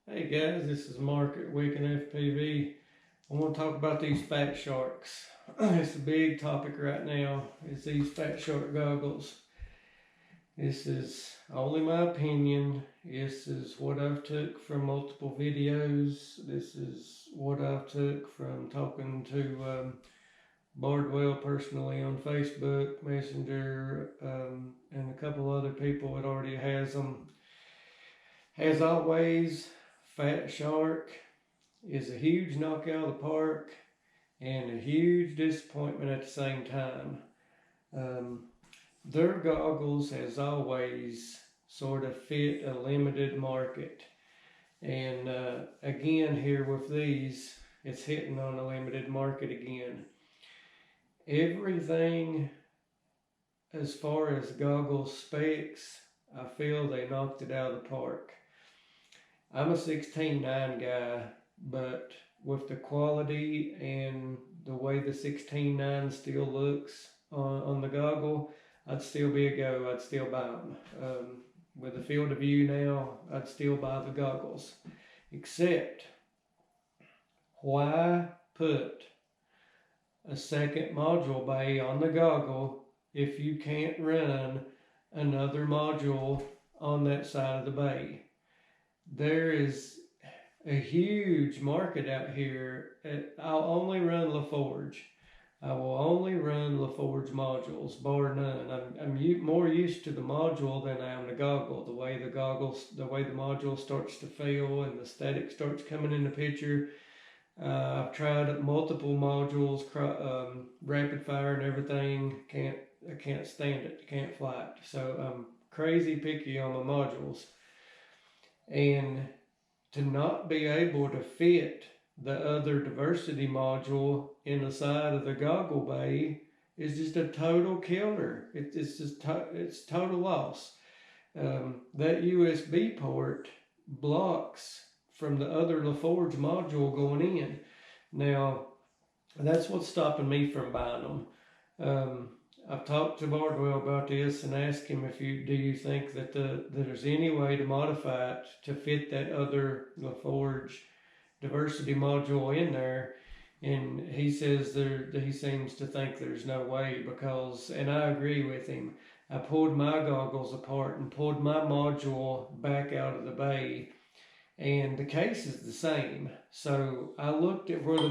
Hey guys, this is Mark at Wicked FPV. I want to talk about these fat sharks. It's a big topic right now. It's these fat shark goggles. This is only my opinion. This is what I've took from multiple videos. This is what I've took from talking to Bardwell personally on Facebook Messenger, and a couple other people that already has them. As always, Fat Shark is a huge knockout of the park and a huge disappointment at the same time. Their goggles, as always, sort of fit a limited market. And again, here with these, it's hitting on a limited market again. Everything as far as goggle specs, I feel they knocked it out of the park. I'm a 16.9 guy, but with the quality and the way the 16.9 still looks on the goggle, I'd still be a go. I'd still buy them. With the field of view now, I'd still buy the goggles. Except, why put a second module bay on the goggle if you can't run another module on that side of the bay? There is a huge market out here. I'll only run LaForge. I will only run LaForge modules, bar none. I'm more used to the module than I am the goggle. The way the module starts to fail and the static starts coming in the picture. I've tried multiple modules, rapid fire and everything. I can't stand it. Can't fly it. So I'm crazy picky on my modules. And to not be able to fit the other diversity module in the side of the goggle bay is just a total killer. It's total loss. That USB port blocks from the other LaForge module going in. Now, that's what's stopping me from buying them. I've talked to Bardwell about this and asked him do you think that there's any way to modify it to fit that other LaForge diversity module in there, and he says he seems to think there's no way because, and I agree with him. I pulled my goggles apart and pulled my module back out of the bay, and the case is the same. So I looked at where the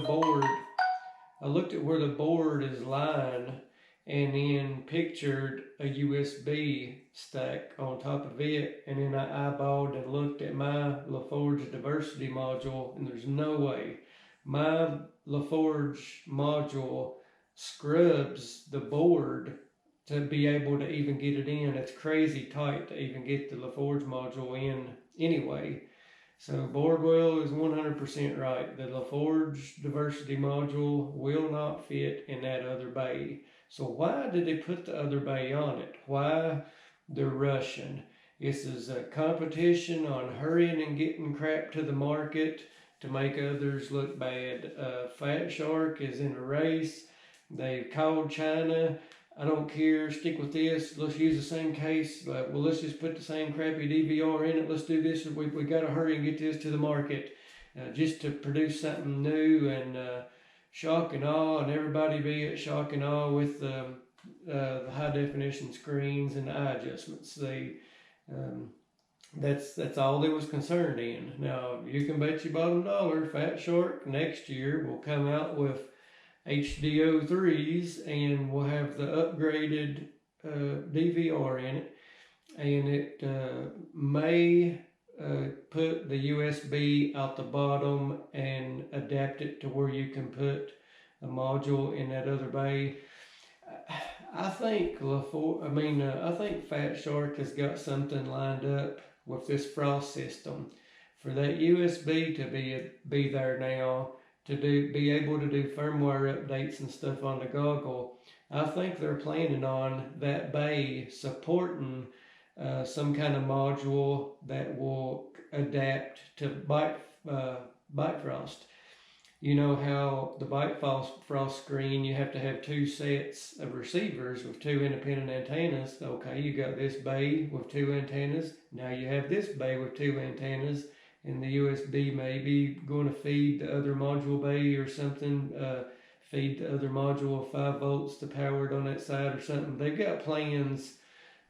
board is lying, and then pictured a USB stack on top of it, and then I eyeballed and looked at my LaForge diversity module, and there's no way. My LaForge module scrubs the board to be able to even get it in. It's crazy tight to even get the LaForge module in anyway. So Bardwell is 100% right. The LaForge diversity module will not fit in that other bay. So why did they put the other bay on it? Why? They're rushing. This is a competition on hurrying and getting crap to the market to make others look bad. Fat Shark is in a race. They've called China. I don't care, stick with this. Let's use the same case. Well, let's just put the same crappy DVR in it. Let's do this. We got to hurry and get this to the market just to produce something new and shock and awe, and everybody be at shock and awe with the high definition screens and the eye adjustments. That's all they was concerned in. Now you can bet your bottom dollar Fat Shark next year will come out with Hdo2s and we'll have the upgraded DVR in it, and it may put the USB out the bottom and adapt it to where you can put a module in that other bay. I think I think Fat Shark has got something lined up with this frost system for that USB to be there now to be able to do firmware updates and stuff on the goggle. I think they're planning on that bay supporting some kind of module that will adapt to bite frost. You know how the bite frost screen, you have to have two sets of receivers with two independent antennas. Okay, you got this bay with two antennas. Now you have this bay with two antennas. and the USB may be going to feed the other module bay or something, feed the other module 5 volts to power it on that side or something. They've got plans,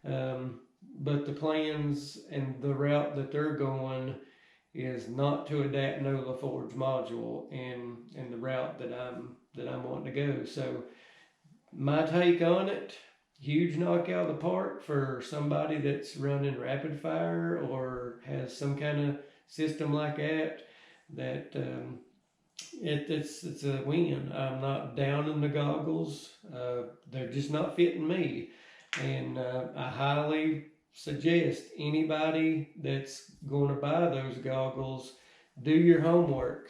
but the plans and the route that they're going is not to adapt no LaForge module in the route that I'm wanting to go. So my take on it, huge knockout of the park for somebody that's running rapid fire or has some kind of system like that. It's a win. I'm not downing the goggles. They're just not fitting me, and I highly suggest anybody that's going to buy those goggles, do your homework.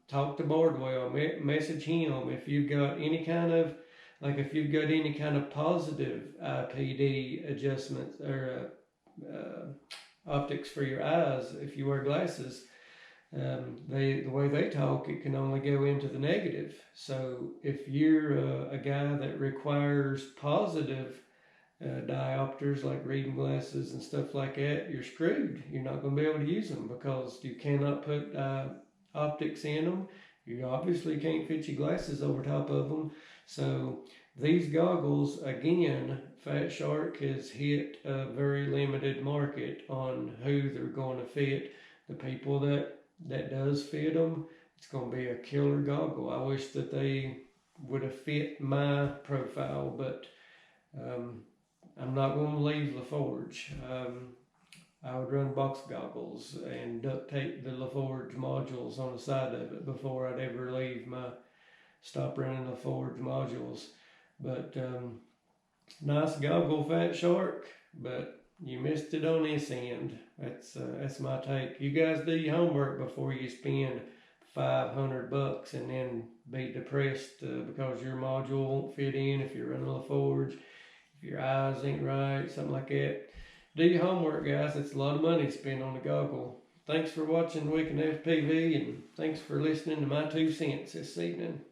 Talk to Bardwell, message him if you've got any kind of positive IPD adjustments or optics for your eyes. If you wear glasses, the way they talk, it can only go into the negative. So if you're a guy that requires positive diopters like reading glasses and stuff like that, you're screwed. You're not going to be able to use them because you cannot put optics in them. You obviously can't fit your glasses over top of them. So these goggles, again, Fatshark has hit a very limited market on who they're going to fit. The people that does fit them, it's going to be a killer goggle. I wish that they would have fit my profile, but I'm not going to leave LaForge. I would run box goggles and duct tape the LaForge modules on the side of it before I'd ever stop running LaForge modules. But nice goggle, Fatshark, but you missed it on this end. That's my take. You guys do your homework before you spend $500 and then be depressed because your module won't fit in if you're running LaForge, if your eyes ain't right, something like that. Do your homework, guys. It's a lot of money to spend on a goggle. Thanks for watching Week in FPV, and thanks for listening to my 2 cents this evening.